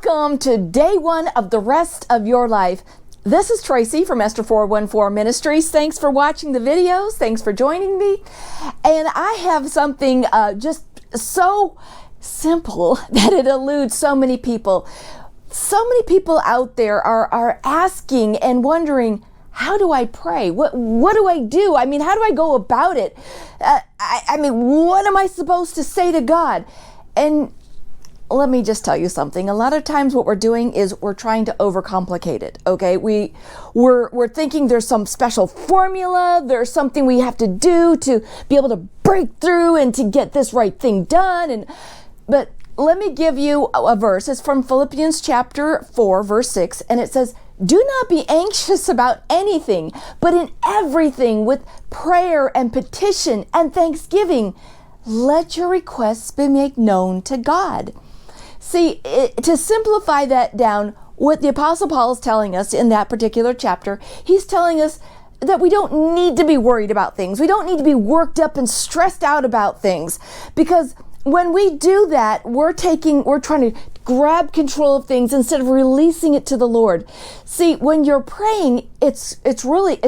Welcome to day one of the rest of your life. This is Tracy from Esther 414 Ministries. Thanks for watching the videos. Thanks for joining me. And I have something just so simple that it eludes so many people. So many people out there are asking and wondering, how do I pray? What do I do? I mean, how do I go about it? I mean, what am I supposed to say to God? And let me just tell you something. A lot of times what we're doing is we're trying to overcomplicate it, okay? We're thinking there's some special formula, there's something we have to do to be able to break through and to get this right thing done. But let me give you a verse. It's from Philippians chapter 4, verse 6, and it says, "Do not be anxious about anything, but in everything with prayer and petition and thanksgiving, let your requests be made known to God." See, to simplify that down, what the Apostle Paul is telling us in that particular chapter, he's telling us that we don't need to be worried about things. We don't need to be worked up and stressed out about things, because when we do that, we're trying to grab control of things instead of releasing it to the Lord. See, when you're praying, it's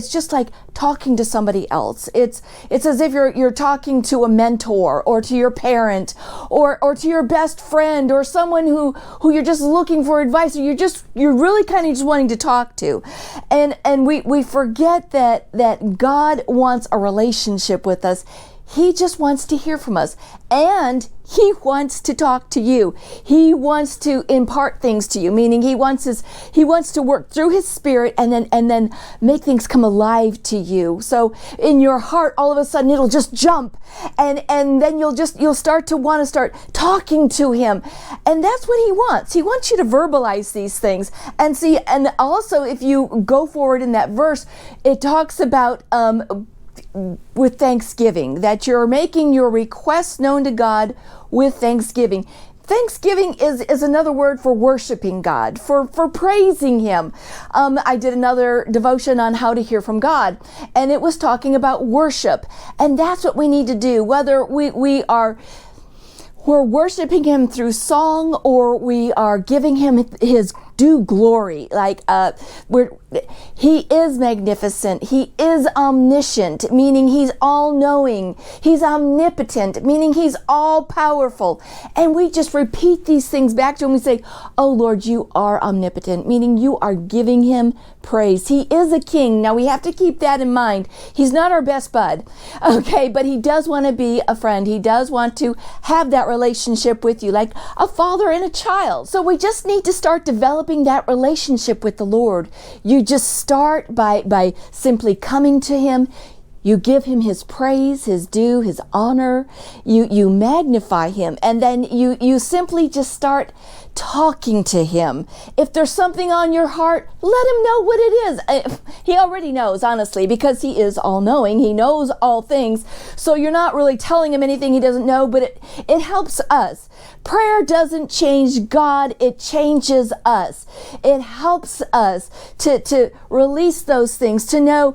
just like talking to somebody else. It's as if you're talking to a mentor or to your parent or to your best friend or someone who you're just looking for advice, or you're really kind of just wanting to talk to. And we forget that God wants a relationship with us. He just wants to hear from us, and he wants to talk to you. He wants to impart things to you, meaning he wants to work through his Spirit and then make things come alive to you. So in your heart, all of a sudden it'll just jump, and then you'll start to want to start talking to him. And that's what he wants. He wants you to verbalize these things. And see, and also if you go forward in that verse, it talks about with thanksgiving, that you're making your requests known to God with thanksgiving. Thanksgiving is another word for worshiping God, for praising him. I did another devotion on how to hear from God, and it was talking about worship. And that's what we need to do, whether we're worshiping him through song or we are giving him his due glory. He is magnificent. He is omniscient, meaning he's all-knowing. He's omnipotent, meaning he's all-powerful. And we just repeat these things back to him. We say, "Oh Lord, you are omnipotent," meaning you are giving him praise. He is a king. Now we have to keep that in mind. He's not our best bud, okay? But he does want to be a friend. He does want to have that relationship with you, like a father and a child. So we just need to start developing that relationship with the Lord. You just start by simply coming to him. You give him his praise, his due, his honor. You magnify him, and then you simply just start talking to him. If there's something on your heart, let him know what it is. He already knows, honestly, because he is all-knowing. He knows all things. So you're not really telling him anything he doesn't know, but it helps us. Prayer doesn't change God, it changes us. It helps us to release those things, to know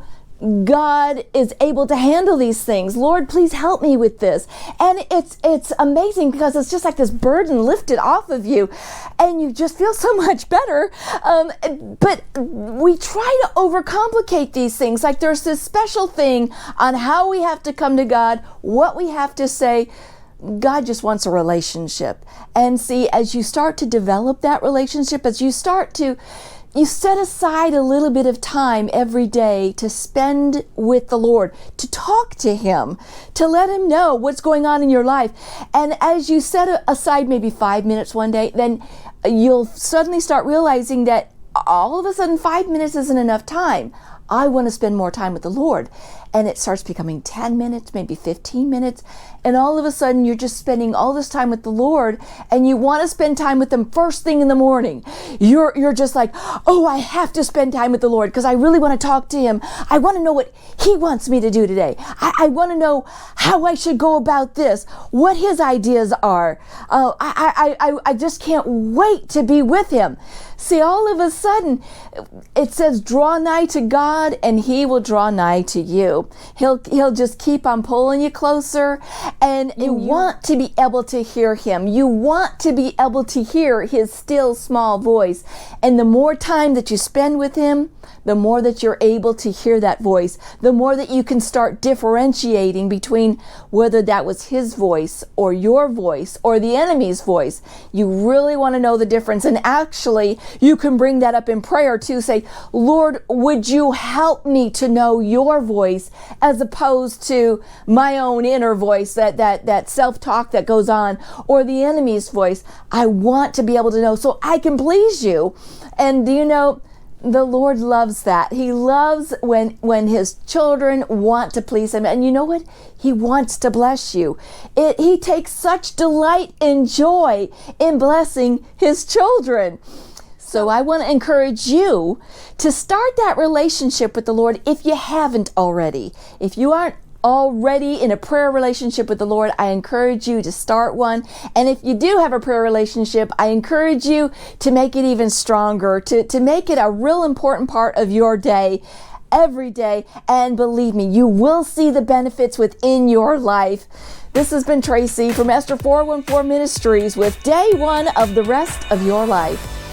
God is able to handle these things. Lord, please help me with this. And it's amazing, because it's just like this burden lifted off of you and you just feel so much better. But we try to overcomplicate these things. Like there's this special thing on how we have to come to God, what we have to say. God just wants a relationship. And see, as you start to develop that relationship, as you set aside a little bit of time every day to spend with the Lord, to talk to him, to let him know what's going on in your life. And as you set aside maybe 5 minutes one day, then you'll suddenly start realizing that all of a sudden 5 minutes isn't enough time. I want to spend more time with the Lord. And it starts becoming 10 minutes, maybe 15 minutes. And all of a sudden you're just spending all this time with the Lord, and you want to spend time with him first thing in the morning. You're just like, "Oh, I have to spend time with the Lord because I really want to talk to him. I want to know what he wants me to do today. I want to know how I should go about this, what his ideas are. I just can't wait to be with him." See, all of a sudden, it says, draw nigh to God and he will draw nigh to you. He'll just keep on pulling you closer, And you want to be able to hear him. You want to be able to hear his still small voice. And the more time that you spend with him, the more that you're able to hear that voice, the more that you can start differentiating between whether that was his voice or your voice or the enemy's voice. You really want to know the difference. And actually, you can bring that up in prayer too. Say, Lord, would you help me to know your voice as opposed to my own inner voice, that self-talk that goes on, or the enemy's voice. I want to be able to know so I can please you. And do you know, the Lord loves that. He loves when his children want to please him. And you know what? He wants to bless you. He takes such delight and joy in blessing his children. So I want to encourage you to start that relationship with the Lord if you haven't already. If you aren't already in a prayer relationship with the Lord, I encourage you to start one. And if you do have a prayer relationship, I encourage you to make it even stronger, to make it a real important part of your day, every day. And believe me, you will see the benefits within your life. This has been Tracy from Esther 414 Ministries with day one of the rest of your life.